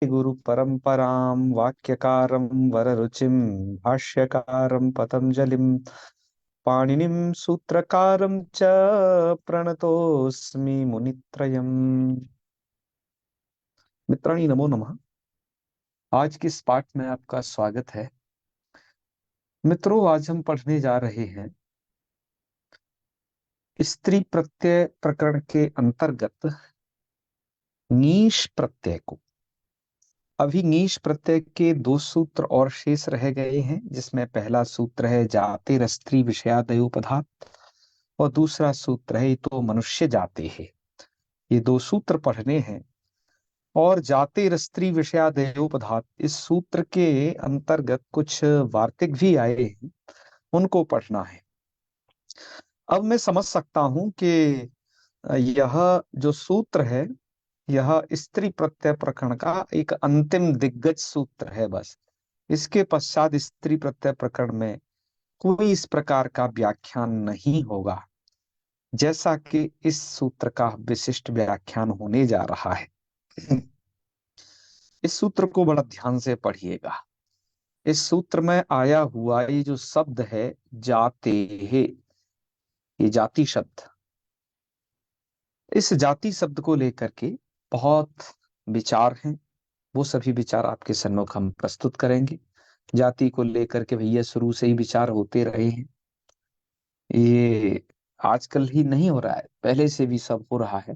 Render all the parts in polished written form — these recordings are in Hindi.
गुरु परंपरां वाक्यकारं वररुचिं भाष्यकारं पतंजलिं पाणिनिं सूत्रकारं च प्रणतोऽस्मि मुनित्रयम्। मित्राणि नमो नमः। आज के इस पाठ में आपका स्वागत है। मित्रों, आज हम पढ़ने जा रहे हैं स्त्री प्रत्यय प्रकरण के अंतर्गत नीश प्रत्यय को। अभी नीश प्रत्यय के दो सूत्र और शेष रह गए हैं, जिसमें पहला सूत्र है जाते स्त्री विषयादयो पदार्थ और दूसरा सूत्र है तो मनुष्य जाते हैं। ये दो सूत्र पढ़ने हैं। और जाते स्त्री विषयादयो पदार्थ, इस सूत्र के अंतर्गत कुछ वार्तिक भी आए हैं, उनको पढ़ना है। अब मैं समझ सकता हूं कि यह जो सूत्र है, यह स्त्री प्रत्यय प्रकरण का एक अंतिम दिग्गज सूत्र है। बस इसके पश्चात स्त्री प्रत्यय प्रकरण में कोई इस प्रकार का व्याख्यान नहीं होगा, जैसा कि इस सूत्र का विशिष्ट व्याख्यान होने जा रहा है। इस सूत्र को बड़ा ध्यान से पढ़िएगा। इस सूत्र में आया हुआ ये जो शब्द है जाते है, ये जाति शब्द, इस जाति शब्द को लेकर के बहुत विचार हैं। वो सभी विचार आपके सम्मुख हम प्रस्तुत करेंगे। जाति को लेकर के भैया शुरू से ही विचार होते रहे हैं। ये आजकल ही नहीं हो रहा है, पहले से भी सब हो रहा है।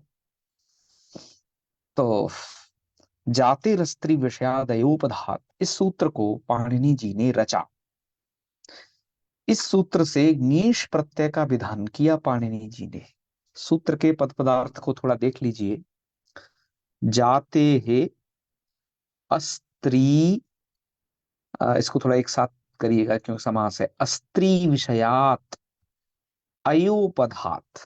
तो जाति स्त्री विषयादयोपधात, इस सूत्र को पाणिनि जी ने रचा। इस सूत्र से नीश प्रत्यय का विधान किया पाणिनि जी ने। सूत्र के पद पदार्थ को थोड़ा देख लीजिए। जाते है अस्त्री, इसको थोड़ा एक साथ करिएगा क्योंकि समास है। अस्त्री विषयात अयोपधात,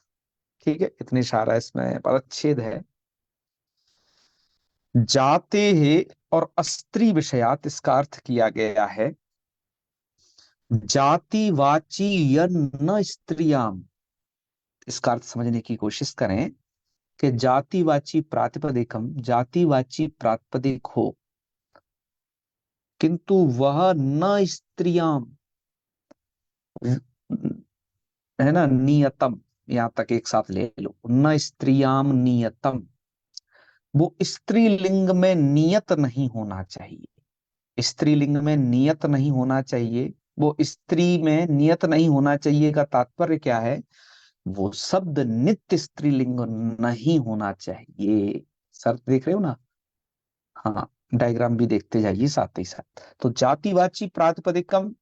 ठीक है, इतने सारा इसमें परच्छेद है। जाते है और अस्त्री विषयात, इसका अर्थ किया गया है जातिवाची यन न स्त्रियाम। इसका अर्थ समझने की कोशिश करें कि जातिवाची प्रातिपदिकम जातिवाची प्रातिपदिक हो, किंतु वह न स्त्रियाम, है ना, नियतम, यहां तक एक साथ ले लो, न स्त्रियाम नियतम, वो स्त्रीलिंग में नियत नहीं होना चाहिए। स्त्रीलिंग में नियत नहीं होना चाहिए, वो स्त्री में नियत नहीं होना चाहिए का तात्पर्य क्या है? वो शब्द नित्य स्त्रीलिंग नहीं होना चाहिए। सर देख रहे हो ना? हाँ, डायग्राम भी देखते जाइए साथ ही साथ। तो जातिवाची प्रातिपदिकम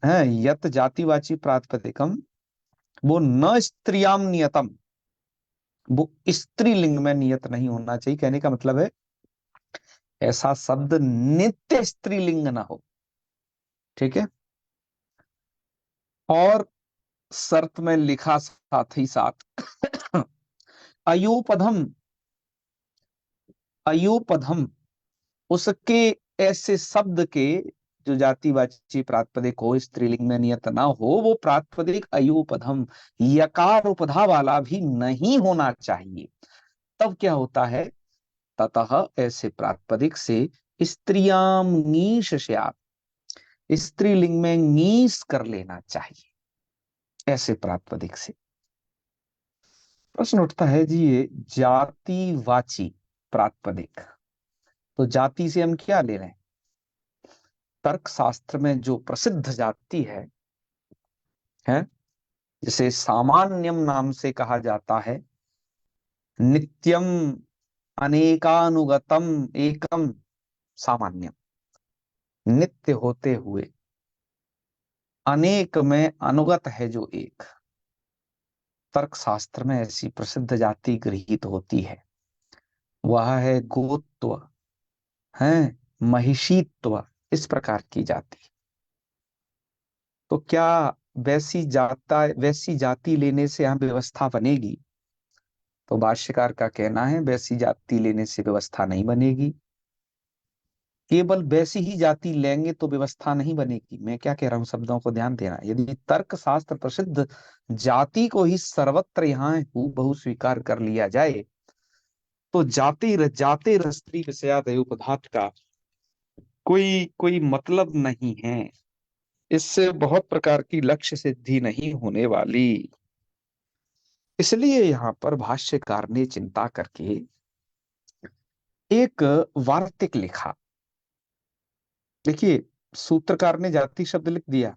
है, यत जातिवाची प्रातिपदिकम, वो न स्त्रियाम नियतम, वो स्त्रीलिंग में नियत नहीं होना चाहिए। कहने का मतलब है ऐसा शब्द नित्य स्त्रीलिंग ना हो। ठीक है। और शर्त में लिखा साथ ही साथ अयोपधम, अयोपधम, उसके ऐसे शब्द के जो जातिवाची प्रातिपदिक हो, स्त्रीलिंग में नियत ना हो, वो प्रातिपदिक अयोपधम यकार उपधा वाला भी नहीं होना चाहिए। तब क्या होता है? ततः ऐसे प्रातिपदिक से स्त्रियाम नीश स्यात्, स्त्रीलिंग में नीस कर लेना चाहिए ऐसे प्रातिपदिक से। प्रश्न उठता है जी, ये जातिवाची प्रातिपदिक, तो जाति से हम क्या ले रहे हैं? तर्क शास्त्र में जो प्रसिद्ध जाति है, जिसे सामान्यम नाम से कहा जाता है, नित्यम अनेकानुगतम एकम सामान्यम, नित्य होते हुए अनेक में अनुगत है जो एक, तर्क शास्त्र में ऐसी प्रसिद्ध जाति गृहीत होती है। वह है गोत्व, है महिषीत्व, इस प्रकार की जाति। तो क्या वैसी जाति लेने से यहाँ व्यवस्था बनेगी? तो भाष्यकार का कहना है वैसी जाति लेने से व्यवस्था नहीं बनेगी। केवल वैसी ही जाति लेंगे तो व्यवस्था नहीं बनेगी। मैं क्या कह रहा हूं, शब्दों को ध्यान देना। यदि तर्क शास्त्र प्रसिद्ध जाति को ही सर्वत्र यहाँ हूबहू स्वीकार कर लिया जाए, तो जाते स्त्री विषयादय उपधात का कोई कोई मतलब नहीं है। इससे बहुत प्रकार की लक्ष्य सिद्धि नहीं होने वाली। इसलिए यहाँ पर भाष्यकार ने चिंता करके एक वार्तिक लिखा। देखिए, सूत्रकार ने जाति शब्द लिख दिया,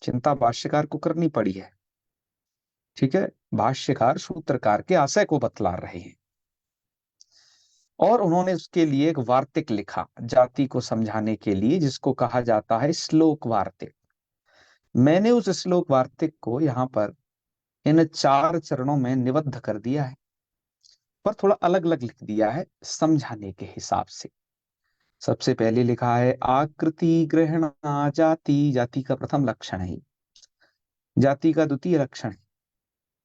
चिंता भाष्यकार को करनी पड़ी है। ठीक है, भाष्यकार सूत्रकार के आशय को बतला रहे हैं और उन्होंने उसके लिए एक वार्तिक लिखा जाति को समझाने के लिए, जिसको कहा जाता है श्लोक वार्तिक। मैंने उस श्लोक वार्तिक को यहाँ पर इन 4 चरणों में निबद्ध कर दिया है, पर थोड़ा अलग अलग लिख दिया है समझाने के हिसाब से। सबसे पहले लिखा है आकृति ग्रहण जाति, जाति का प्रथम लक्षण है। जाति का द्वितीय लक्षण है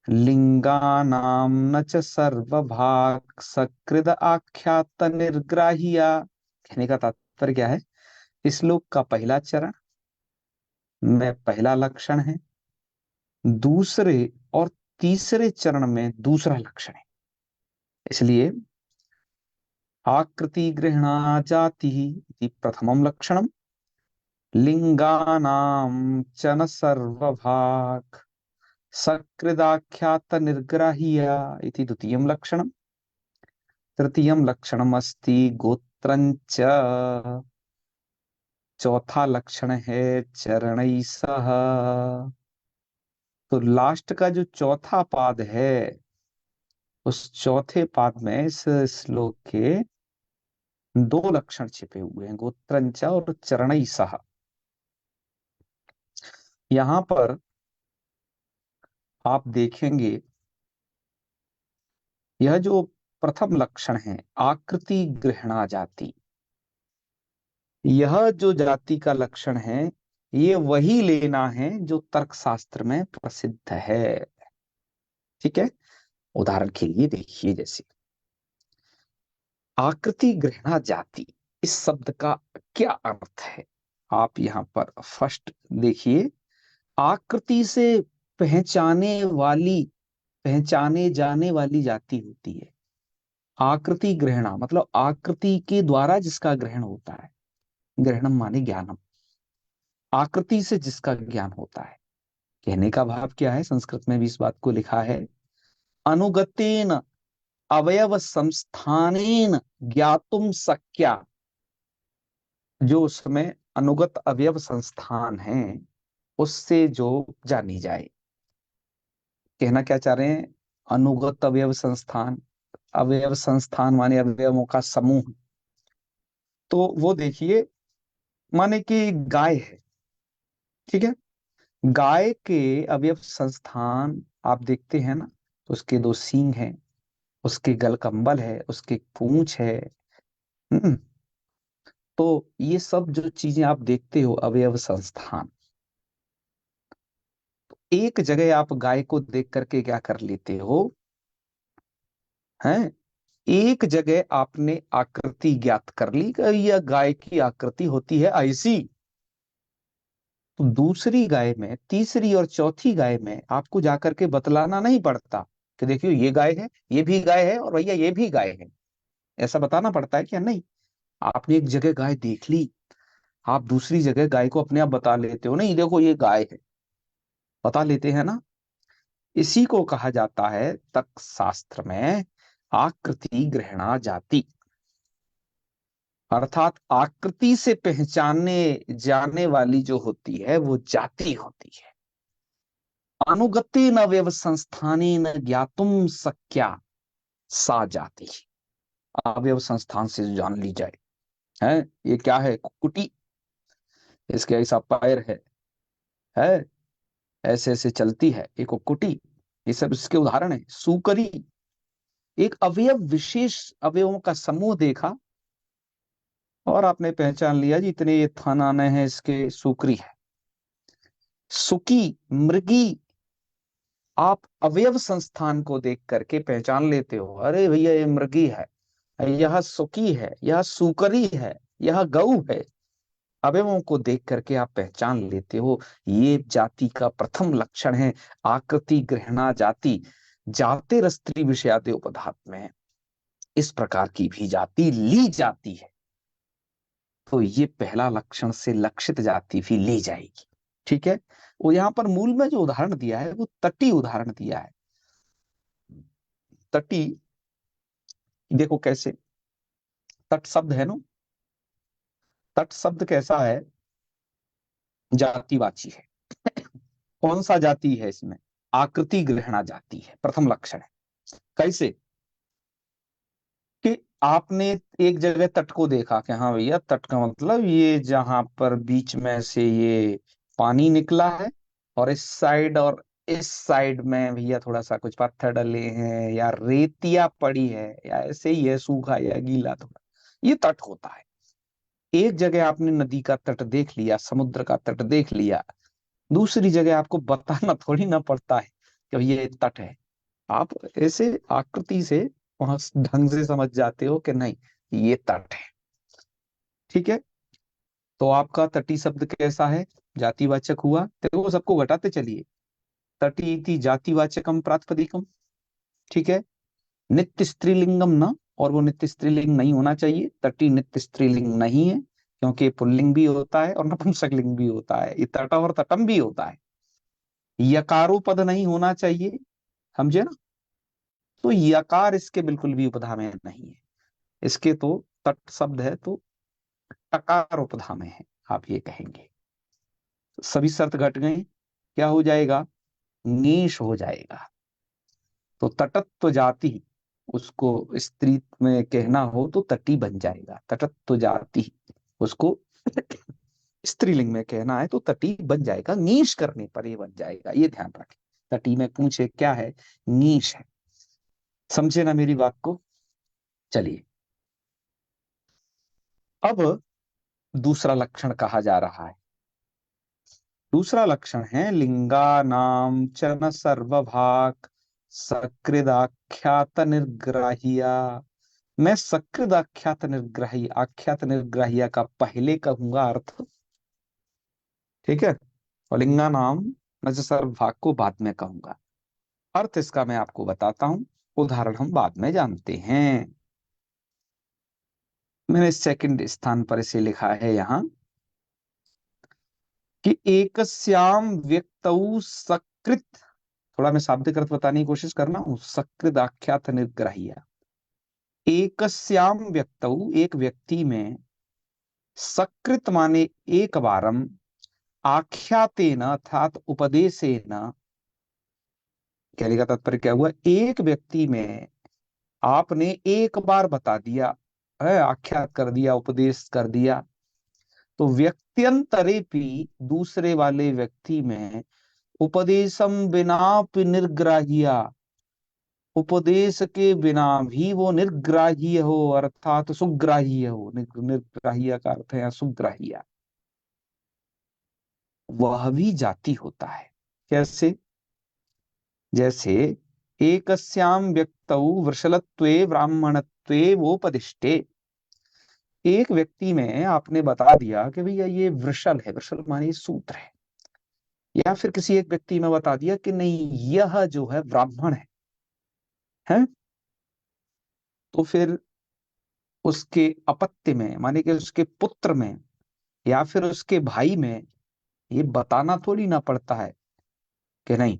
लिंगानाम न च सर्वभाग सकृद आख्यात निर्ग्राह्या। कहने का तात्पर्य क्या है? इस श्लोक का पहला चरण में पहला लक्षण है, दूसरे और तीसरे चरण में दूसरा लक्षण है। इसलिए आकृति गृह्णा जाति इति प्रथमं लक्षणम, लिंगानां च न सर्वभाग सकृदाख्यात निर्ग्राह्या इति द्वितीयं लक्षणम, तृतीयं लक्षणम अस्ति गोत्रं च, चौथा लक्षण है चरणैः सह। तो लास्ट का जो चौथा पाद है, उस चौथे पाद में इस श्लोक के 2 लक्षण छिपे हुए हैं, गोत्रंच और चरणैः सह। यहां पर आप देखेंगे यह जो प्रथम लक्षण है आकृति गृह्णा जाति, यह जो जाति का लक्षण है ये वही लेना है जो तर्कशास्त्र में प्रसिद्ध है। ठीक है, उदाहरण के लिए देखिए, जैसे आकृति गृह्णा जाति, इस शब्द का क्या अर्थ है? आप यहाँ पर फर्स्ट देखिए, आकृति से पहचाने जाने वाली जाति होती है। आकृति ग्रहणा मतलब आकृति के द्वारा जिसका ग्रहण होता है, ग्रहणम माने ज्ञानम, आकृति से जिसका ज्ञान होता है। कहने का भाव क्या है? संस्कृत में भी इस बात को लिखा है अनुगतेन अवयव संस्थानेन ज्ञातुम शक्या। जो उसमें अनुगत अवयव संस्थान है उससे जो जानी जाए। कहना क्या चाह रहे हैं? अनुगत अवयव संस्थान, अवयव संस्थान माने अवयवों का समूह। तो वो देखिए, माने कि गाय है, ठीक है, गाय के अवयव संस्थान आप देखते हैं ना, तो उसके 2 सींग हैं, उसके गलकंबल है, उसकी पूंछ है। हम्म, तो ये सब जो चीजें आप देखते हो अवयव संस्थान, एक जगह आप गाय को देख करके क्या कर लेते हो हैं? एक जगह आपने आकृति ज्ञात कर ली कि यह गाय की आकृति होती है ऐसी, तो दूसरी गाय में, तीसरी और चौथी गाय में आपको जाकर के बतलाना नहीं पड़ता कि देखियो ये गाय है, ये भी गाय है, और भैया ये भी गाय है। ऐसा बताना पड़ता है क्या? नहीं। आपने एक जगह गाय देख ली, आप दूसरी जगह गाय को अपने आप बता लेते हो, नहीं देखो ये गाय है, बता लेते हैं ना। इसी को कहा जाता है तर्क शास्त्र में आकृति ग्रहणा जाति। अर्थात आकृति से पहचाने जाने वाली जो होती है वो जाति होती है। अनुगतेन अवयव संस्थानेन ज्ञातुम शक्या सा जाति। अवयव संस्थान से जान ली जाए, है ये क्या है? कुटी, इसके ऐसा पैर है ऐसे ऐसे चलती है एक कुटी। ये सब इसके उदाहरण है। सुकरी, एक अवयव, विशेष अवयवों का समूह देखा और आपने पहचान लिया जी इतने ये थन आने हैं इसके, सुकरी है। सुकी, मृगी, आप अवयव संस्थान को देख करके पहचान लेते हो, अरे भैया ये मृगी है, यह सुकी है, यह सुकरी है, यह गऊ है। अवयवों को देख करके आप पहचान लेते हो। ये जाति का प्रथम लक्षण है, आकृति ग्रहणा जाति। जाते स्त्री विषयादि उपधात में इस प्रकार की भी जाति ली जाती है। तो ये पहला लक्षण से लक्षित जाति भी ली जाएगी। ठीक है। वो यहां पर मूल में जो उदाहरण दिया है वो तटी उदाहरण दिया है। तटी, देखो कैसे, तट शब्द है ना, तट शब्द कैसा है, जातिवाची है। कौन सा जाति है इसमें, आकृति ग्रहणा जाति है, प्रथम लक्षण है। कैसे कि आपने एक जगह तट को देखा कि हाँ भैया, तट का मतलब ये जहां पर बीच में से ये पानी निकला है, और इस साइड और इस साइड में भैया थोड़ा सा कुछ पत्थर डले हैं या रेतिया पड़ी है या ऐसे ही है, सूखा या गीला थोड़ा, ये तट होता है। एक जगह आपने नदी का तट देख लिया, समुद्र का तट देख लिया, दूसरी जगह आपको बताना थोड़ी ना पड़ता है कि भैया ये तट है। आप ऐसे आकृति से वहां ढंग से समझ जाते हो कि नहीं, ये तट है। ठीक है। तो आपका तटी शब्द कैसा है, जातिवाचक हुआ। देखो सबको घटाते चलिए, तटी इति जातिवाचकम प्रातिपदिकम। ठीक है। नित्य स्त्रीलिंगम न, और वो नित्य स्त्रीलिंग नहीं होना चाहिए, तटी नित्य स्त्रीलिंग नहीं है, क्योंकि ये पुल्लिंग भी होता है और नपुंसकलिंग भी होता है, ये तट और तटम भी होता है। यकारो पद नहीं होना चाहिए, समझे ना। तो यकार इसके बिल्कुल भी उपधा में नहीं है, इसके तो तट शब्द है तो टकार उपधा में है, आप ये कहेंगे। सभी शर्त घट गई, क्या हो जाएगा, नीश हो जाएगा। तो तटत्व जाति, उसको स्त्री में कहना हो तो तटी बन जाएगा, तटत्व जाति। उसको स्त्रीलिंग में कहना है तो तटी बन जाएगा, नीश करने पर ये बन जाएगा, ये ध्यान रखें। तटी में पूछे क्या है, नीश है। समझे ना मेरी बात को। चलिए, अब दूसरा लक्षण कहा जा रहा है। दूसरा लक्षण है लिंगानाम च न सर्वभाग सकृदाख्यात निर्ग्राह्या। मैं सकृदाख्यात निर्ग्राही, आख्यात निर्ग्राह्या का पहले कहूंगा अर्थ। ठीक है। और लिंगानाम न च सर्वभाग को बाद में कहूंगा। अर्थ इसका मैं आपको बताता हूं, उदाहरण हम बाद में जानते हैं। मैंने सेकंड स्थान पर इसे लिखा है यहां कि एकस्याम व्यक्तौ सकृत, थोड़ा मैं शाब्दिक अर्थ बताने की कोशिश करना हूं, सकृद आख्यात निर्ग्राह्य। एकस्याम व्यक्तौ, एक व्यक्ति में, सकृत माने एक बारम, आख्यातेन अर्थात उपदेशेन, कहने का तात्पर्य क्या हुआ, एक व्यक्ति में आपने एक बार बता दिया है, आख्यात कर दिया, उपदेश कर दिया, तो व्यक्त्यंतरेपि दूसरे वाले व्यक्ति में उपदेशम बिना निर्ग्राह्या, उपदेश के बिना भी वो निर्ग्राह्य हो, अर्थात सुग्राह्य हो। निर्ग्राह्य का अर्थ है सुग्राह्य, वह भी जाति होता है। कैसे, जैसे एकस्याम व्यक्तौ वृषलत्वे ब्राह्मणत्वे वोपदिष्टे, एक व्यक्ति में आपने बता दिया कि भैया ये वृषल है, वृषल माने सूत्र है, या फिर किसी एक व्यक्ति में बता दिया कि नहीं यह जो है ब्राह्मण है। तो फिर उसके अपत्य में, माने कि उसके पुत्र में या फिर उसके भाई में ये बताना थोड़ी ना पड़ता है कि नहीं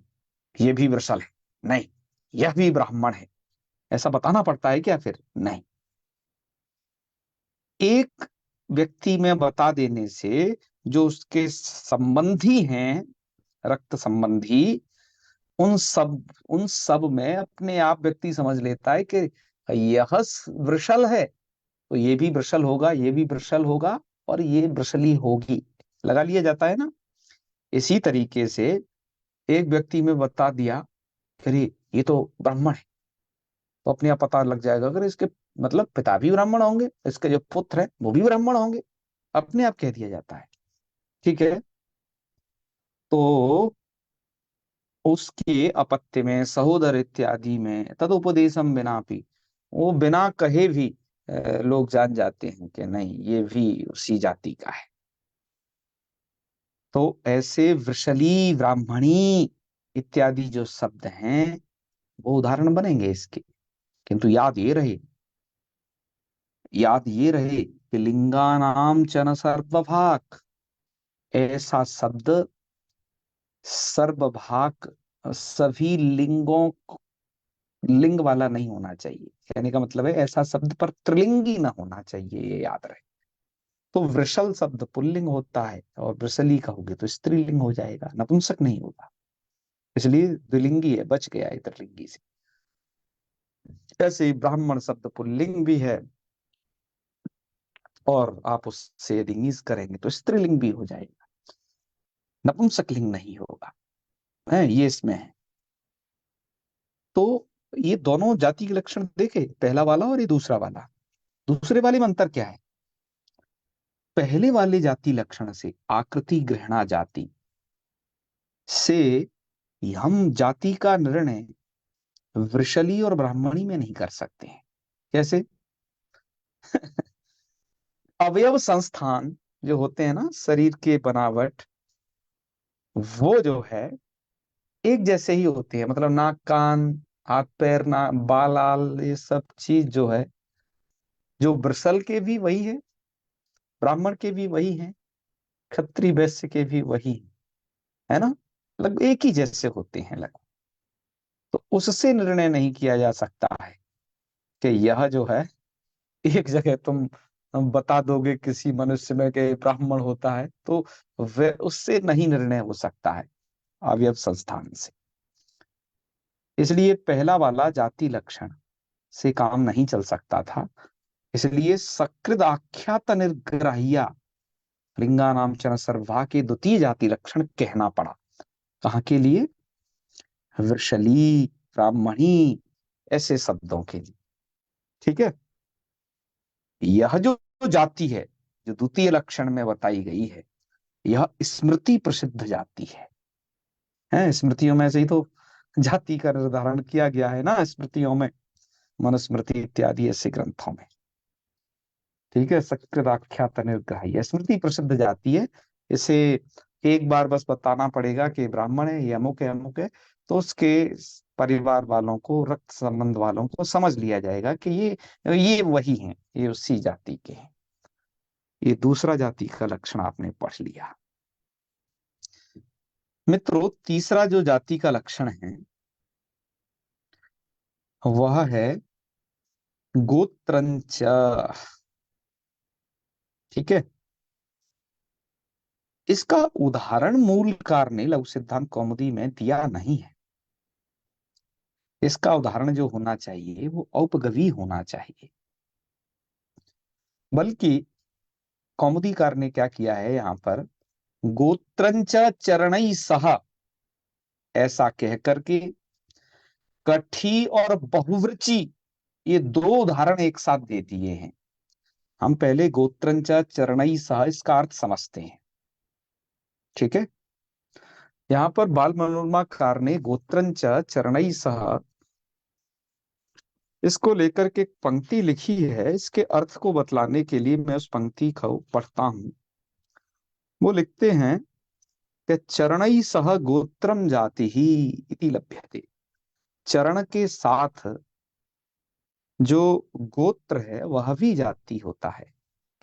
ये भी वृषल है, नहीं यह भी ब्राह्मण है, ऐसा बताना पड़ता है क्या, फिर नहीं। एक व्यक्ति में बता देने से जो उसके संबंधी हैं, रक्त संबंधी, उन सब में अपने आप व्यक्ति समझ लेता है कि यह वृषल है तो ये भी वृषल होगा, ये भी वृषल होगा, और ये वृषली होगी, लगा लिया जाता है ना। इसी तरीके से एक व्यक्ति में बता दिया कि अरे ये तो ब्राह्मण है, तो अपने आप पता लग जाएगा अगर इसके मतलब पिता भी ब्राह्मण होंगे, इसके जो पुत्र है वो भी ब्राह्मण होंगे, अपने आप कह दिया जाता है। ठीक है। तो उसके अपत्य में, सहोदर इत्यादि में, तदुपदेशम बिना भी, वो बिना कहे भी लोग जान जाते हैं कि नहीं ये भी उसी जाति का है। तो ऐसे वृषली, ब्राह्मणी इत्यादि जो शब्द हैं वो उदाहरण बनेंगे इसके, किंतु याद ये रहे याद ये रहे कि लिंगानाम चन सर्वभाक, ऐसा शब्द सर्वभाक, सभी लिंगों, लिंग वाला नहीं होना चाहिए। कहने का मतलब है ऐसा शब्द पर त्रिलिंगी ना होना चाहिए, ये याद रहे। तो वृषल शब्द पुल्लिंग होता है और वृषली कहोगे तो स्त्रीलिंग हो जाएगा, नपुंसक नहीं होगा। इसलिए द्विलिंगी है, बच गया है त्रिलिंगी से। ऐसे ही ब्राह्मण शब्द पुल्लिंग भी है, और आप उससे यदि नीज करेंगे तो स्त्रीलिंग भी हो जाएगा, नपुंसक लिंग नहीं होगा। है ये इसमें है। तो ये दोनों जाति के लक्षण देखे, पहला वाला और ये दूसरा वाला। दूसरे वाले में अंतर क्या है? पहले वाले जाति लक्षण से आकृति ग्रहणा जाति से हम जाति का निर्णय वृषली और ब्राह्मणी में नहीं कर सकते हैं। कैसे? अवयव संस्थान जो होते हैं ना, शरीर के बनावट, वो जो है एक जैसे ही होते हैं। मतलब नाक कान हाथ पैर ना बाल आल, ये सब चीज जो है, जो वृषल के भी वही है, ब्राह्मण के भी वही है, क्षत्रिय वैश्य के भी वही है ना, लगभग एक ही जैसे होते हैं लगभग। तो उससे निर्णय नहीं किया जा सकता है कि यह जो है, एक जगह तुम बता दोगे किसी मनुष्य में कि ब्राह्मण होता है, तो वे उससे नहीं निर्णय हो सकता है अवयव संस्थान से। इसलिए पहला वाला जाति लक्षण से काम नहीं चल सकता था। इसलिए सकृद आख्यात निर्ग्राह्या लिंगानाम चन सर्वा के द्वितीय जाति लक्षण कहना पड़ा। कहाँ के लिए? वृषली, ब्राह्मणी, ऐसे शब्दों के लिए। ठीक है। यह जो जाति है, जो द्वितीय लक्षण में बताई गई है, यह स्मृति प्रसिद्ध जाति है। स्मृतियों में से ही तो जाति का निर्धारण किया गया है ना, स्मृतियों में, मनुस्मृति इत्यादि ऐसे ग्रंथों में। ठीक है। सकृदाख्यात निर्ग्राह्य स्मृति प्रसिद्ध जाति है। इसे एक बार बस बताना पड़ेगा कि ब्राह्मण है, ये अमुक है, अमुक है, तो उसके परिवार वालों को, रक्त संबंध वालों को समझ लिया जाएगा कि ये वही हैं, ये उसी जाति के हैं। ये दूसरा जाति का लक्षण आपने पढ़ लिया। मित्रों, तीसरा जो जाति का लक्षण है वह है गोत्रंच। ठीक है। इसका उदाहरण मूलकार ने लघु सिद्धांत कौमुदी में दिया नहीं है। इसका उदाहरण जो होना चाहिए वो औपगवी होना चाहिए। बल्कि कौमुदीकार ने क्या किया है यहाँ पर, गोत्रंच चरणई सह, ऐसा कह करके कठी और बहुवृची, ये दो उदाहरण एक साथ दे दिए हैं। हम पहले गोत्रंच चरणई सह इसका अर्थ समझते हैं। ठीक है। यहाँ पर बाल मनोरमा कार ने गोत्रंच चरणई सह, इसको लेकर के एक पंक्ति लिखी है। इसके अर्थ को बतलाने के लिए मैं उस पंक्ति को पढ़ता हूं। वो लिखते हैं कि चरणई सह गोत्रम जाति ही इति लभ्यते। चरण के साथ जो गोत्र है वह भी जाति होता है।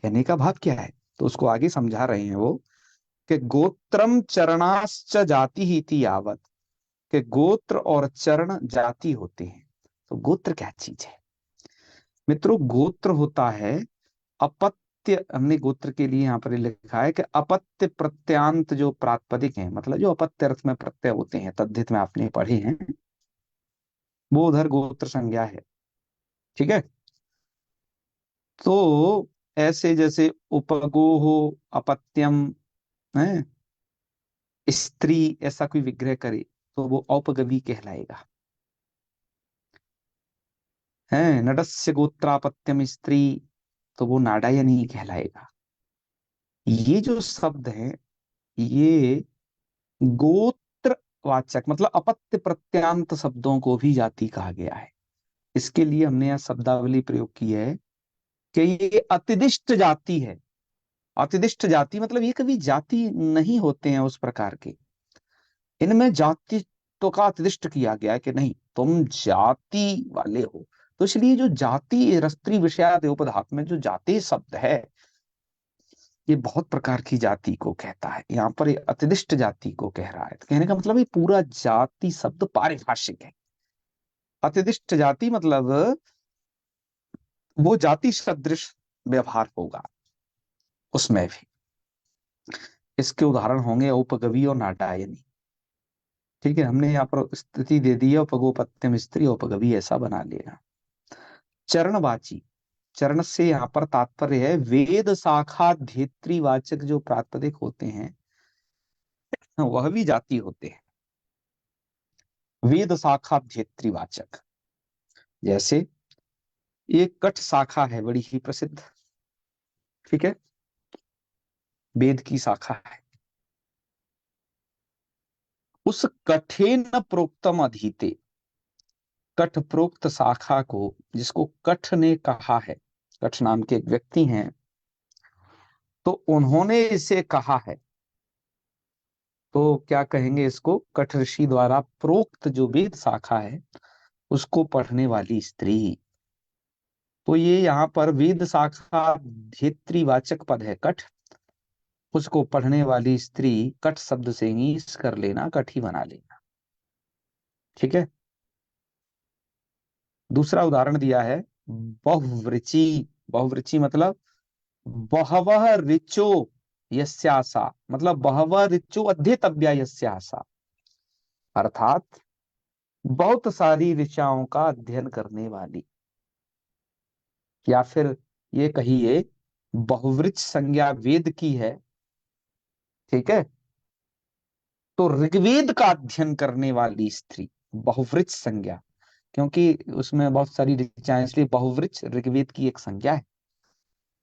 कहने का भाव क्या है, तो उसको आगे समझा रहे हैं वो, कि गोत्रम चरणाश्च जाति ही इति यावत, कि गोत्र और चरण जाति होते हैं। तो गोत्र क्या चीज है मित्रों? गोत्र होता है अपत्य, हमने गोत्र के लिए यहाँ पर लिखा है कि अपत्य प्रत्यांत जो प्रातिपदिक हैं, मतलब जो अपत्य अर्थ में प्रत्यय होते हैं, तद्धित में आपने पढ़े हैं, वो उधर गोत्र संज्ञा है। ठीक है। तो ऐसे जैसे उपगो हो अपत्यम है, स्त्री ऐसा कोई विग्रह करे तो वो औपगवी कहलाएगा। है नटस्य गोत्रापत्यम स्त्री, तो वो नाडायनी कहलाएगा। ये जो शब्द है, ये गोत्र वाचक मतलब अपत्य प्रत्यांत शब्दों को भी जाति कहा गया है। इसके लिए हमने यह शब्दावली प्रयोग की है कि ये अतिदिष्ट जाति है। अतिदिष्ट जाति मतलब ये कभी जाति नहीं होते हैं उस प्रकार के, इनमें जाति तो का अतिदिष्ट किया गया है कि नहीं तुम जाति वाले हो, तो इसलिए जो जाति रस्त्री विषयादि उपधातु में जो जाति शब्द है, ये बहुत प्रकार की जाति को कहता है। यहाँ पर ये अतिदिष्ट जाति को कह रहा है। तो कहने का मतलब ये पूरा जाति शब्द पारिभाषिक है। अतिदिष्ट जाति मतलब वो जाति सदृश व्यवहार होगा उसमें भी। इसके उदाहरण होंगे उपगवी और नाटायनी। ठीक है, हमने यहाँ पर स्थिति दे दी है, उपगोपत्यम स्त्री उपगवी ऐसा बना लिया। चरणवाची, चरण से यहाँ पर तात्पर्य है वेद शाखा धेत्री वाचक जो प्रातिपदिक होते हैं वह भी जाति होते हैं। वेद शाखा धेत्री वाचक, जैसे एक कठ शाखा है बड़ी ही प्रसिद्ध, ठीक है, वेद की शाखा है। उस कठे न प्रोक्तम अधीते, कठ प्रोक्त शाखा को जिसको कठ ने कहा है, कठ नाम के एक व्यक्ति हैं, तो उन्होंने इसे कहा है, तो क्या कहेंगे इसको, कठ ऋषि द्वारा प्रोक्त जो वेद शाखा है उसको पढ़ने वाली स्त्री। तो ये यहाँ पर वेद शाखा धेत्रीवाचक पद है कठ, उसको पढ़ने वाली स्त्री, कठ शब्द से ईस कर लेना, कठ ही बना लेना। ठीक है, दूसरा उदाहरण दिया है बहुवृचि। बहुवृचि मतलब बहवः ऋचो यस्यासा, मतलब बहवः ऋचो अध्येतव्या यस्यासा, अर्थात बहुत सारी ऋचाओं का अध्ययन करने वाली। या फिर ये कहिए बहुवृच संज्ञा वेद की है, ठीक है, तो ऋग्वेद का अध्ययन करने वाली स्त्री बहुवृच संज्ञा, क्योंकि उसमें बहुत सारी ऋचाएं, इसलिए बहुवृच ऋग्वेद की एक संज्ञा है।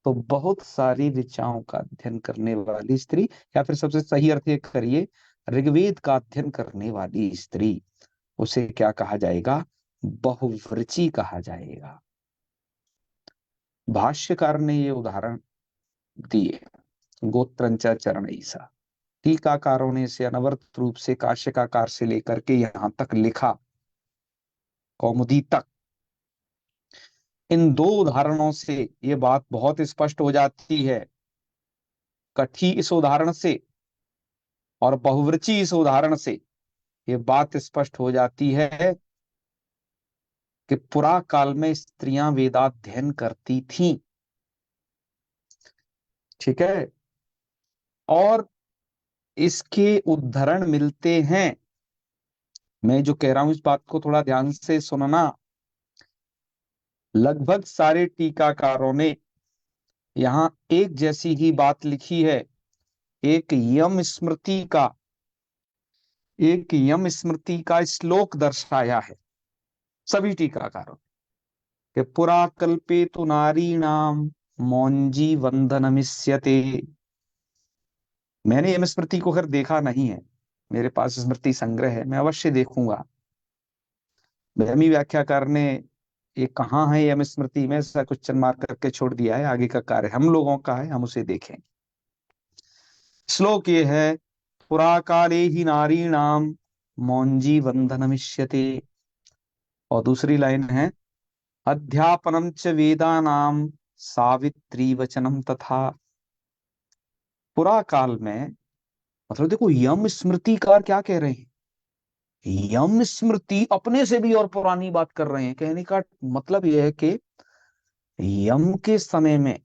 तो बहुत सारी ऋचाओं का अध्ययन करने वाली स्त्री, या फिर सबसे सही अर्थ ये करिए ऋग्वेद का अध्ययन करने वाली स्त्री, उसे क्या कहा जाएगा, बहुवृची कहा जाएगा। भाष्यकार ने ये उदाहरण दिए, गोत्रंच चरण ईसा। टीकाकारों ने इसे अनवरत रूप से काश्यकाकार से लेकर के यहां तक लिखा, कौमुदी तक। इन दो उदाहरणों से ये बात बहुत स्पष्ट हो जाती है, कठी इस उदाहरण से और बहुवृची इस उदाहरण से ये बात स्पष्ट हो जाती है कि पुरा काल में स्त्रियां वेदाध्ययन करती थीं। ठीक है, और इसके उद्धरण मिलते हैं। मैं जो कह रहा हूं इस बात को थोड़ा ध्यान से सुनना। लगभग सारे टीकाकारों ने यहां एक जैसी ही बात लिखी है। एक यम स्मृति का श्लोक दर्शाया है सभी टीकाकारों के, पुरा कल्पे तु नारीणाम मौंजी वंदनमिष्यते। मैंने यम स्मृति को खैर देखा नहीं है, मेरे पास स्मृति संग्रह है, मैं अवश्य देखूंगा। ब्रह्मी व्याख्याकार ने ये कहाँ है यम स्मृति में, ऐसा क्वेश्चन मार्क करके छोड़ दिया है, आगे का कार्य हम लोगों का है, हम उसे देखें। श्लोक ये है, पुरा काले ही नारीणाम मौंजी वंदनमिष्यते, और दूसरी लाइन है अध्यापनम च वेदानाम सावित्री वचनम तथा। पुरा काल में मतलब देखो यम स्मृतिकार क्या कह रहे हैं, यम स्मृति अपने से भी और पुरानी बात कर रहे हैं। कहने का मतलब यह है कि यम के समय में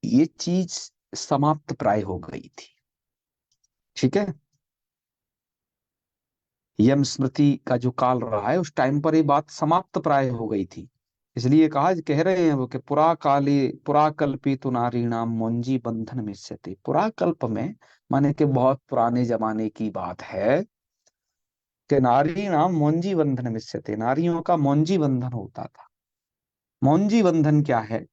ये चीज समाप्त प्राय हो गई थी। ठीक है, यम स्मृति का जो काल रहा है उस टाइम पर ये बात समाप्त प्राय हो गई थी। इसलिए कहा, कह रहे हैं वो कि पुरा कल्पितु नारीणाम मौंजी बंधन मिष्यते। पुरा कल्प में माने कि बहुत पुराने जमाने की बात है कि नारीणाम मौंजी बंधन मिष्यते, नारियों का मौंजी बंधन होता था। मौंजी बंधन क्या है,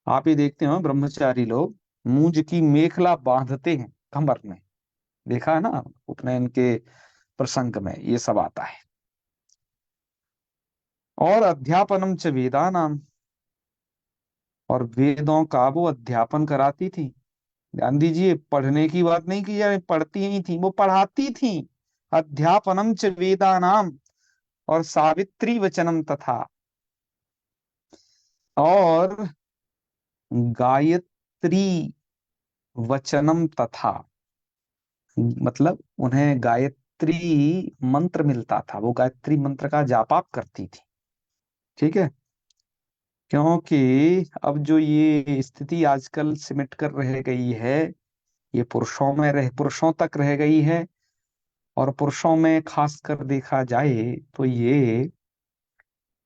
आप ये देखते हो ब्रह्मचारी लोग मूंज की मेखला बांधते हैं कमर में, देखा है ना, उपनयन के प्रसंग में ये सब आता है। और अध्यापनम च वेदानाम, और वेदों का वो अध्यापन कराती थी। ध्यान दीजिए, पढ़ने की बात नहीं की जाए, पढ़ती ही थी, वो पढ़ाती थी। अध्यापनम च वेदानाम और सावित्री वचनम तथा, और गायत्री वचनम तथा, मतलब उन्हें गायत्री मंत्र मिलता था, वो गायत्री मंत्र का जापाप करती थी। ठीक है। क्योंकि अब जो ये स्थिति आजकल सिमट कर रह गई है, ये पुरुषों तक रह गई है। और पुरुषों में खास कर देखा जाए तो ये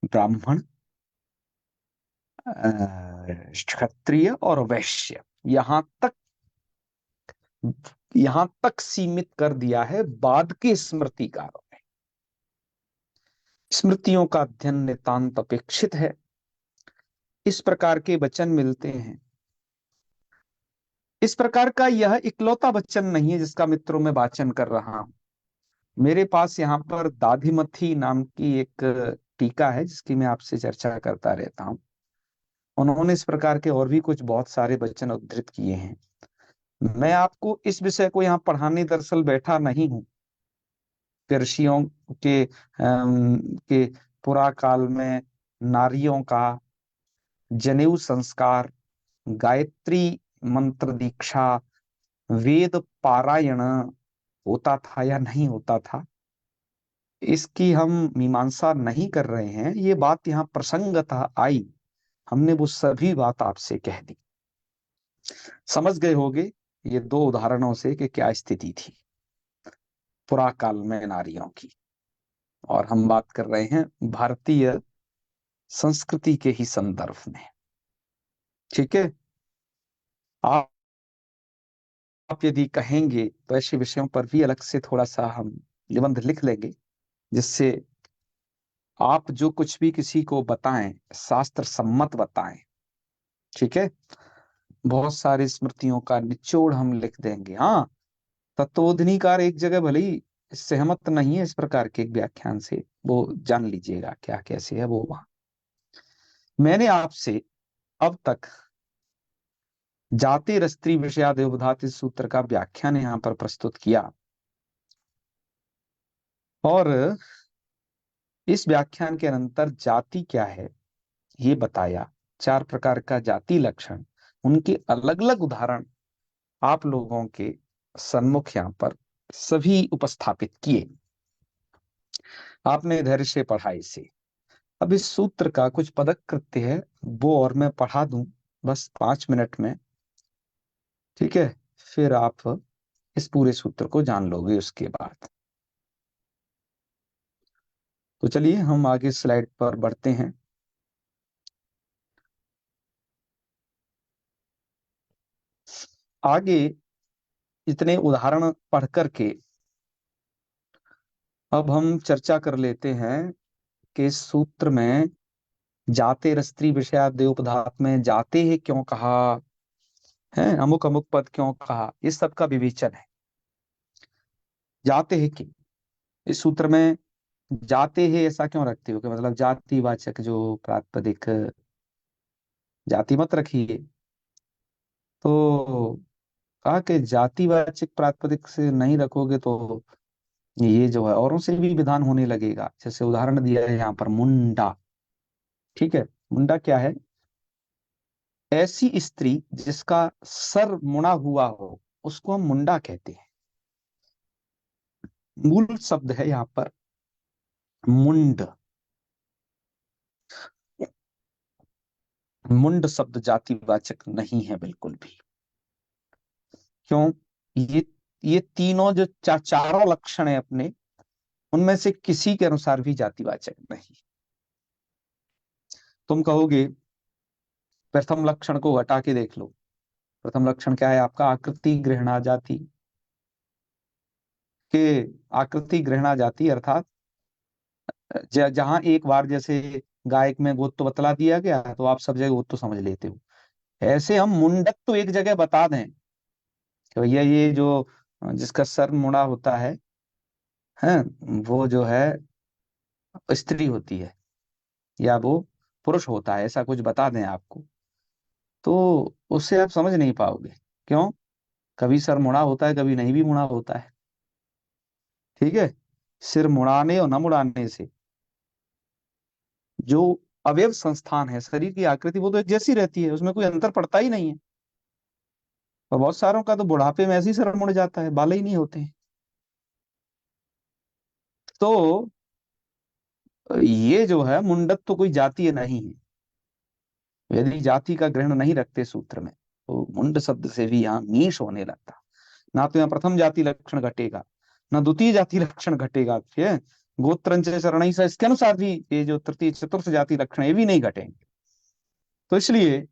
ब्राह्मण, क्षत्रिय और वैश्य, यहां तक सीमित कर दिया है बाद के स्मृतिकारों ने। स्मृतियों का अध्ययन नितांत अपेक्षित है। इस प्रकार के वचन मिलते हैं। इस प्रकार का यह इकलौता वचन नहीं है जिसका मित्रों में वाचन कर रहा हूं। मेरे पास यहाँ पर दाधिमथी नाम की एक टीका है जिसकी मैं आपसे चर्चा करता रहता हूँ। उन्होंने इस प्रकार के और भी कुछ बहुत सारे वचन उद्धृत किए हैं। मैं आपको इस विषय को यहाँ पढ़ाने दरअसल बैठा नहीं हूँ कि ऋषियों के पुरा काल में नारियों का जनेऊ संस्कार, गायत्री मंत्र दीक्षा, वेद पारायण होता था या नहीं होता था, इसकी हम मीमांसा नहीं कर रहे हैं। ये बात यहाँ प्रसंगतः आई, हमने वो सभी बात आपसे कह दी। समझ गए होगे ये दो उदाहरणों से कि क्या स्थिति थी पुराकाल में नारियों की। और हम बात कर रहे हैं भारतीय संस्कृति के ही संदर्भ में। ठीक है। आप यदि कहेंगे तो ऐसे विषयों पर भी अलग से थोड़ा सा हम निबंध लिख लेंगे, जिससे आप जो कुछ भी किसी को बताएं शास्त्र सम्मत बताएं। ठीक है। बहुत सारी स्मृतियों का निचोड़ हम लिख देंगे। हाँ, तत्वोधनीकार एक जगह भले ही सहमत नहीं है इस प्रकार के एक व्याख्यान से, वो जान लीजिएगा क्या कैसे है वो वहां। मैंने आपसे अब तक जाति रस्त्री विषयादेवधात इस सूत्र का व्याख्यान यहाँ पर प्रस्तुत किया, और इस व्याख्यान के अंतर जाति क्या है ये बताया। चार प्रकार का जाति लक्षण, उनके अलग अलग उदाहरण आप लोगों के सन्मुख यहाँ पर सभी उपस्थापित किए। आपने धैर्य से पढ़ा इसे। अब इस सूत्र का कुछ पदक कृत्य है, वो और मैं पढ़ा दूं बस 5 मिनट में। ठीक है। फिर आप इस पूरे सूत्र को जान लोगे उसके बाद। तो चलिए हम आगे स्लाइड पर बढ़ते हैं। आगे इतने उदाहरण पढ़ करके अब हम चर्चा कर लेते हैं कि इस सूत्र में जाते रस्त्री विषयाद्योपधात में जाते हैं क्यों कहा है, अमुक अमुक पद क्यों कहा, इस सब का विवेचन है। जाते हैं कि इस सूत्र में जाते हैं ऐसा क्यों रखते हो कि मतलब जातिवाचक जो प्रातिपदिक, जाति मत रखिए। तो कहा कि जातिवाचक प्रातिपदिक से नहीं रखोगे तो ये जो है औरों से भी विधान होने लगेगा। जैसे उदाहरण दिया है यहाँ पर मुंडा। ठीक है। मुंडा क्या है? ऐसी स्त्री जिसका सर मुड़ा हुआ हो उसको हम मुंडा कहते हैं। मूल शब्द है यहाँ पर मुंड। मुंड शब्द जातिवाचक नहीं है बिल्कुल भी। क्यों? ये ये तीनों जो चारों लक्षण है अपने, उनमें से किसी के अनुसार भी जातिवाचक नहीं। तुम कहोगे प्रथम लक्षण को हटा के देख लो। प्रथम लक्षण क्या है आपका? आकृति गृहणा जाति के। आकृति गृहणा जाति अर्थात जहां एक बार जैसे गायक में गोत्र बतला दिया गया तो आप सब जगह गोत्र समझ लेते हो, ऐसे हम मुंडक तो एक जगह बता दें कि भैया ये जो जिसका सर मुड़ा होता है वो जो है स्त्री होती है या वो पुरुष होता है, ऐसा कुछ बता दें आपको, तो उससे आप समझ नहीं पाओगे। क्यों? कभी सर मुड़ा होता है, कभी नहीं भी मुड़ा होता है। ठीक है। सिर मुड़ाने और न मुड़ाने से जो अवयव संस्थान है, शरीर की आकृति वो तो एक जैसी रहती है, उसमें कोई अंतर पड़ता ही नहीं है। और बहुत सारों का तो बुढ़ापे में ऐसे ही सर मुड़ जाता है, बाल ही नहीं होते हैं। तो ये जो है मुंडत तो कोई जातीय नहीं है। यदि जाति का ग्रहण नहीं रखते सूत्र में, तो मुंड शब्द से भी यहाँ नीश होने लगता। ना तो यहाँ प्रथम जाति लक्षण घटेगा, ना द्वितीय जाति लक्षण घटेगा, ठीक है। गोत्रंच चरणई सा, इसके अनुसार भी ये जो तृतीय चतुर्थ जाति लक्षण ये भी नहीं घटेंगे। तो इसलिए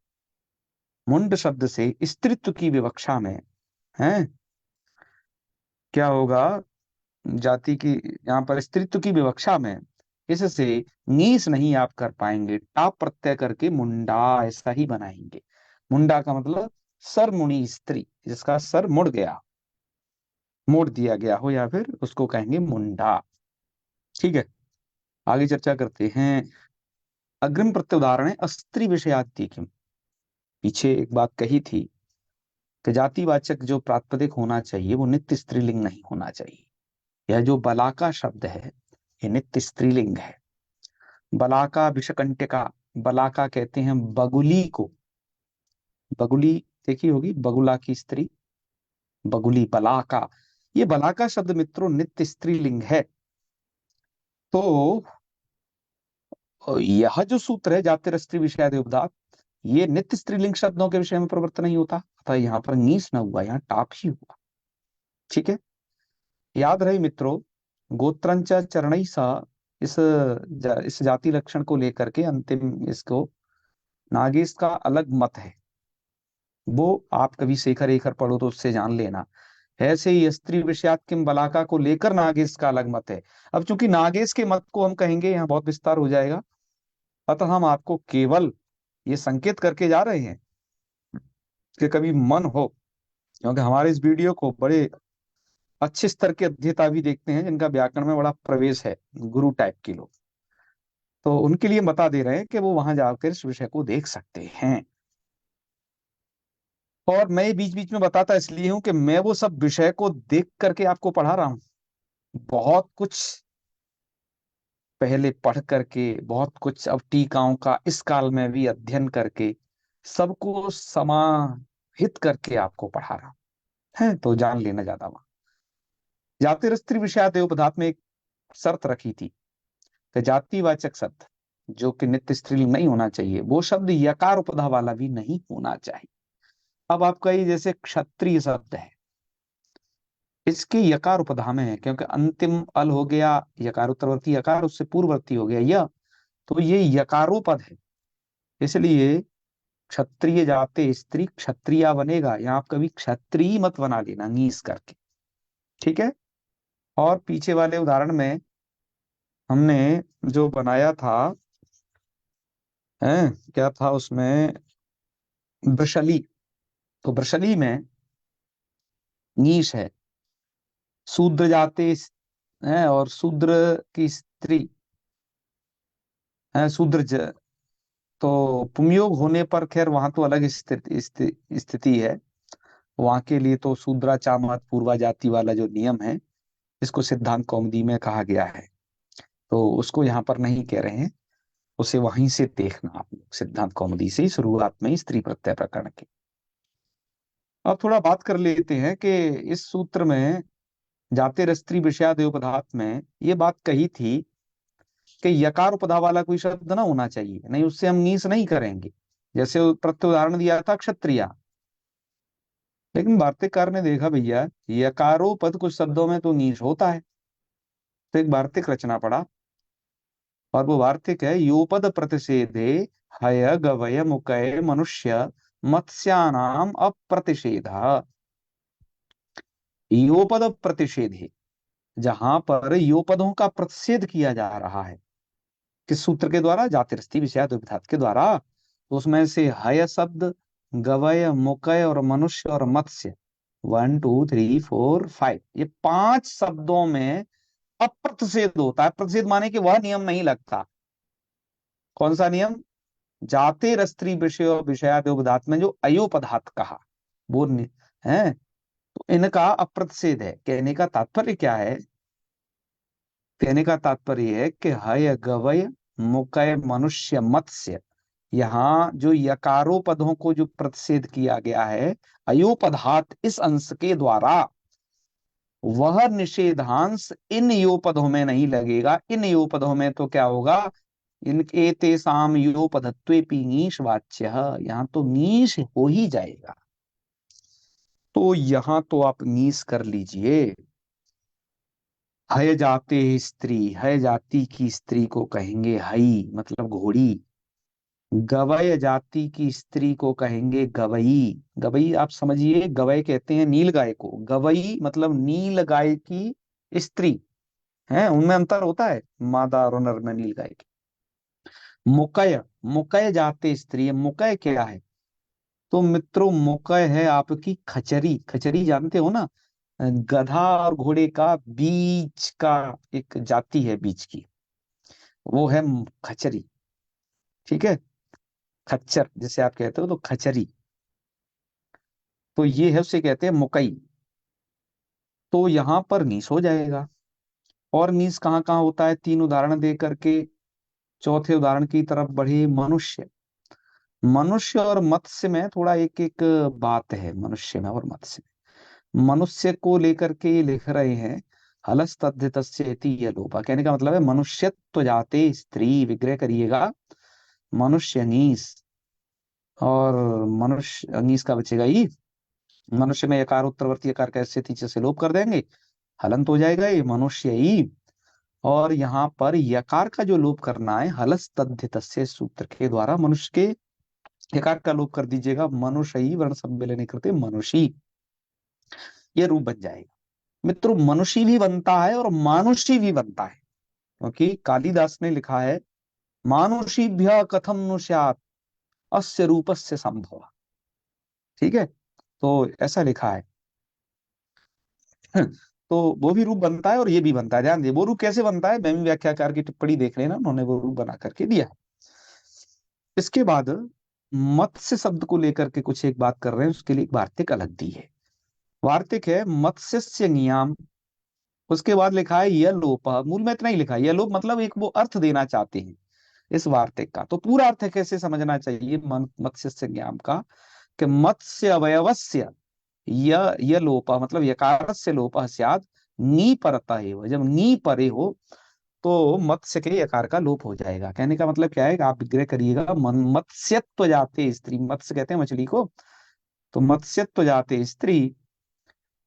मुंड शब्द से स्त्रीत्व की विवक्षा में है, क्या होगा, जाति की, यहाँ पर स्त्रीत्व की विवक्षा में इससे नीस नहीं आप कर पाएंगे, टाप प्रत्यय करके मुंडा ऐसा ही बनाएंगे। मुंडा का मतलब सर मुड़ी स्त्री, जिसका सर मुड़ गया, मोड़ दिया गया हो, या फिर उसको कहेंगे मुंडा। ठीक है, आगे चर्चा करते हैं। अग्रिम प्रत्युदाहरण है स्त्री विषयात्तिक्यम। पीछे एक बात कही थी कि जातिवाचक जो प्रातिपदिक होना चाहिए वो नित्य स्त्रीलिंग नहीं होना चाहिए। यह जो बलाका शब्द है ये नित्य स्त्रीलिंग है। बलाका विषकंटिका, बलाका कहते हैं बगुली को। बगुली देखी होगी, बगुला की स्त्री, बगुली बलाका। ये बलाका शब्द मित्रों नित्य स्त्रीलिंग है। तो यह जो सूत्र है जातिर स्त्री विषयादि उपदात, ये नित्य स्त्रीलिंग शब्दों के विषय में प्रवृत्त नहीं होता, अतः यहाँ पर नीस न हुआ, यहाँ टाप ही हुआ। ठीक है, याद रहे मित्रों, गोत्रंच चरणई सा, इस जाति लक्षण को लेकर के अंतिम इसको नागेश का अलग मत है। वो आप कभी शेखर एखर पढ़ो तो उससे जान लेना। ऐसे ही स्त्री विषयात किम बलाका को लेकर नागेश का अलग मत है। अब चूंकि नागेश के मत को हम कहेंगे यहाँ बहुत विस्तार हो जाएगा, अतः हम आपको केवल ये संकेत करके जा रहे हैं कि कभी मन हो, क्योंकि हमारे इस वीडियो को बड़े अच्छे स्तर के अध्येता भी देखते हैं जिनका व्याकरण में बड़ा प्रवेश है, गुरु टाइप के लोग, तो उनके लिए बता दे रहे हैं कि वो वहां जाकर इस विषय को देख सकते हैं। और मैं बीच बीच में बताता इसलिए हूं कि मैं वो सब विषय को देख करके आपको पढ़ा रहा हूं। बहुत कुछ पहले पढ़ करके, बहुत कुछ अब टीकाओं का इस काल में भी अध्ययन करके, सबको समाहित करके आपको पढ़ा रहा हूं, है तो जान लेना ज्यादा वहां। जाति स्त्री विषयादि उपधात में एक शर्त रखी थी कि जातिवाचक शब्द जो कि नित्य स्त्रीलिंग नहीं होना चाहिए, वो शब्द यकार उपधा वाला भी नहीं होना चाहिए। अब आपका ये जैसे क्षत्रिय शब्द है, इसके यकार उपधा में है, क्योंकि अंतिम अल हो गया, यकार उत्तरवर्ती यकार उससे पूर्ववर्ती हो गया य, तो ये यकारोपद है। इसलिए क्षत्रिय जाते स्त्री क्षत्रिया बनेगा, यहाँ आप कभी क्षत्रिय मत बना लेना नीस करके। ठीक है, और पीछे वाले उदाहरण में हमने जो बनाया था, है क्या था उसमें, वृषली, तो वृषली में नीश है, शूद्र जाते है, और शूद्र की स्त्री है शूद्र तो पुमयोग होने पर खैर वहां तो अलग स्थिति है। वहां के लिए तो शूद्रा चामत पूर्वा जाति वाला जो नियम है, इसको सिद्धांत कौमुदी में कहा गया है, तो उसको यहाँ पर नहीं कह रहे हैं। उसे वहीं से देखना आप लोग, सिद्धांत कौमुदी से ही शुरुआत में ही स्त्री प्रत्यय प्रकरण की। अब थोड़ा बात कर लेते हैं कि इस सूत्र में जाते स्त्री विषयादि उपधात में ये बात कही थी कि यकार उपधा वाला कोई शब्द ना होना चाहिए, नहीं उससे हम नीस नहीं करेंगे। जैसे प्रत्युदाहरण उदाहरण दिया था क्षत्रिया, लेकिन वार्तिककार ने देखा भैया यकारोपद कुछ शब्दों में तो नीच होता है, तो एक वार्तिक रचना पड़ा, और वो वार्तिक है योपद प्रतिषेधे हय गवय मुकय मनुष्य मत्स्यानाम अप्रतिषेध। योपद प्रतिषेधे, जहां पर योपदों का प्रतिषेध किया जा रहा है, किस सूत्र के द्वारा, जातिरस्ती विषयादि उपधात के द्वारा, तो उसमें से हय शब्द, गवय मुकय और मनुष्य और मत्स्य, 1 2 3 4 5, ये 5 शब्दों में अप्रतिषेध होता है। प्रतिषेध माने कि वह नियम नहीं लगता। कौन सा नियम? जाते स्त्री विषय और विषयादि उपधात में जो अयोपधात कहा, वो है, तो इनका अप्रतिषेध है। कहने का तात्पर्य क्या है? कहने का तात्पर्य है कि हय गवय मुकय मनुष्य मत्स्य, यहाँ जो यकारोपदों को जो प्रतिषेध किया गया है अयोपधात इस अंश के द्वारा, वह निषेधांश इन योपदों में नहीं लगेगा। इन योपदों में तो क्या होगा, इनके तेसाम योपधत्वेपि नीश वाच्य, यहाँ तो नीश हो ही जाएगा। तो यहाँ तो आप नीश कर लीजिए। हय जाते स्त्री, हय जाति की स्त्री को कहेंगे हई, मतलब घोड़ी। गवय जाति की स्त्री को कहेंगे गवई। गवई आप समझिए, गवय कहते हैं नील गाय को, गवई मतलब नील गाय की स्त्री है, उनमें अंतर होता है मादा और नर में नील गाय की। मुकय, मुकय जाते स्त्री, मुकय क्या है, तो मित्रों मुकय है आपकी खचरी। खचरी जानते हो ना, गधा और घोड़े का बीच का एक जाति है बीच की, वो है खचरी। ठीक है, खच्चर जिसे आप कहते हो, तो खचरी, तो ये है उसे कहते हैं मुकई। तो यहाँ पर नीस हो जाएगा। और नीस कहाँ कहाँ होता है, तीन उदाहरण दे करके चौथे उदाहरण की तरफ बढ़े। मनुष्य, मनुष्य और मत्स्य में थोड़ा एक एक बात है, मनुष्य में और मत्स्य में। मनुष्य को लेकर के ये लिख रहे हैं हलस तद्धितस्येति ये लोपा, कहने का मतलब है मनुष्यत्व जाते स्त्री, विग्रह करिएगा मनुष्य नीस, और मनुष्य अंगीस का बचेगा ही। मनुष्य में यकार उत्तरवर्ती यकार का स्थिति से लोप कर देंगे, हलंत हो जाएगा ये मनुष्य ही। और यहाँ पर यकार का जो लोप करना है हलस तद्धितस्य सूत्र के द्वारा, मनुष्य के यकार का लोप कर दीजिएगा, मनुष्य ही वर्ण सम्मेलन करते मनुषी, ये रूप बन जाएगा। मित्रों मनुष्य भी बनता है और मानुषी भी बनता है, क्योंकि कालिदास ने लिखा है मानुषीभ्य कथम नु स्यात् अस्य रूपस्य संभव। ठीक है, तो ऐसा लिखा है। तो वो भी रूप बनता है और ये भी बनता है, ध्यान दिए। वो रूप कैसे बनता है, मैं भी व्याख्याकार की टिप्पणी देख लेना, उन्होंने वो रूप बना करके दिया है। इसके बाद मत्स्य शब्द को लेकर के कुछ एक बात कर रहे हैं, उसके लिए एक वार्तिक अलग दी है। वार्तिक है मत्स्यस्य नियाम, उसके बाद लिखा है यलोप। मूल में इतना ही लिखा है यलोप, मतलब एक वो अर्थ देना चाहते हैं इस वार्तिक का। तो पूरा अर्थ कैसे समझना चाहिए मत्स्यस्य नियाम का, कि मत्स्य अवयवस्य य लोप, मतलब यकारस्य लोप स्यात् नी परता है, जब नी परे हो तो मत्स्य के यकार का लोप हो जाएगा। कहने का मतलब क्या है कि आप विग्रह करिएगा मत्स्यत्व जाते स्त्री, मत्स्य कहते हैं मछली को, तो मत्स्यत्व जाते स्त्री,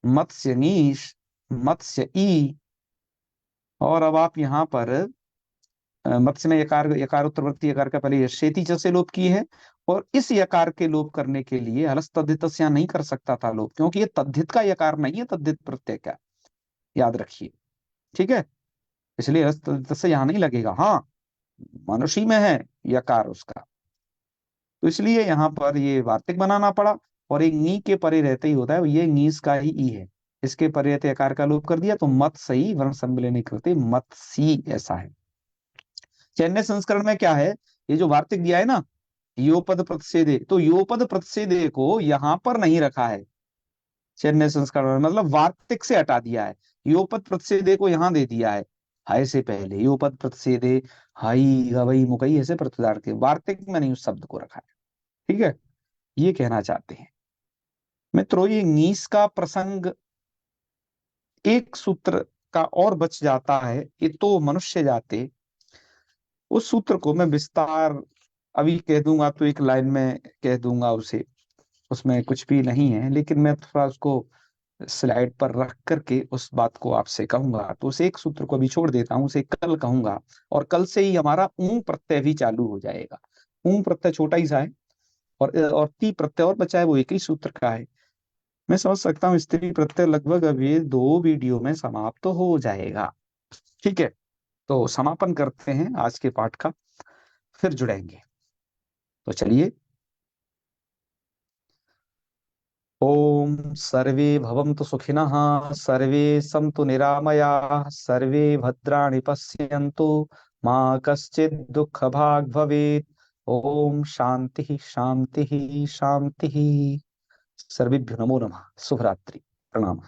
मत्स्य नीश, मत्स्य ई। और अब आप यहाँ पर मत्स्य में यकार, यकार उत्तरवर्ती यकार का पहले यशेति च से लोप की है, और इस यकार के लोप करने के लिए हलस तद्धित यहाँ नहीं कर सकता था लोप, क्योंकि ये तद्धित का यकार नहीं है, तद्धित प्रत्यय का, याद रखिए। ठीक है, इसलिए हलस तद्धित से यहाँ नहीं लगेगा। हाँ, मनुष्य में है यकार उसका, तो इसलिए यहाँ पर ये वार्तिक बनाना पड़ा। और एक नी के परे रहते ही होता है, ये नीस का ही ई है, इसके परे रहते आकार का लोप कर दिया, तो मत सही वर्ण सम्मिलन नहीं करते, मत सी, ऐसा है। चैन्य संस्करण में क्या है, ये जो वार्तिक दिया है ना, योपद प्रतिषेधे, तो योपद प्रतिषेधे को यहाँ पर नहीं रखा है चैन्य संस्करण में, मतलब वार्तिक से हटा दिया है, योपद प्रतिषेधे को यहाँ दे दिया है हाय से पहले, योपद प्रतिषेधे हाई गवई मुकई ऐसे प्रतिदार के, वार्तिक में नहीं उस शब्द को रखा है। ठीक है, ये कहना चाहते हैं मित्रों। ये नीस का प्रसंग एक सूत्र का और बच जाता है, ये तो मनुष्य जाते, उस सूत्र को मैं विस्तार अभी कह दूंगा तो एक लाइन में कह दूंगा उसे, उसमें कुछ भी नहीं है, लेकिन मैं थोड़ा उसको स्लाइड पर रख करके उस बात को आपसे कहूंगा, तो उस एक सूत्र को अभी छोड़ देता हूं, उसे कल कहूंगा। और कल से ही हमारा ऊं प्रत्यय भी चालू हो जाएगा। ऊं प्रत्यय छोटा ही सा है, और ती प्रत्यय और बचा है, वो एक ही सूत्र का है। मैं समझ सकता हूँ स्त्री प्रत्यय लगभग अभी 2 वीडियो में समाप्त तो हो जाएगा। ठीक है, तो समापन करते हैं आज के पाठ का, फिर जुड़ेंगे। तो चलिए, ओम सर्वे भवन्तु सुखिनः, सर्वे सन्तु निरामयाः, सर्वे भद्राणि पश्यन्तु, मा कश्चित् दुःखभाग् भवेत्। ओम शांति शांति शांति। सर्वेभ्यो नमो नमः। शुभ रात्रि, प्रणाम।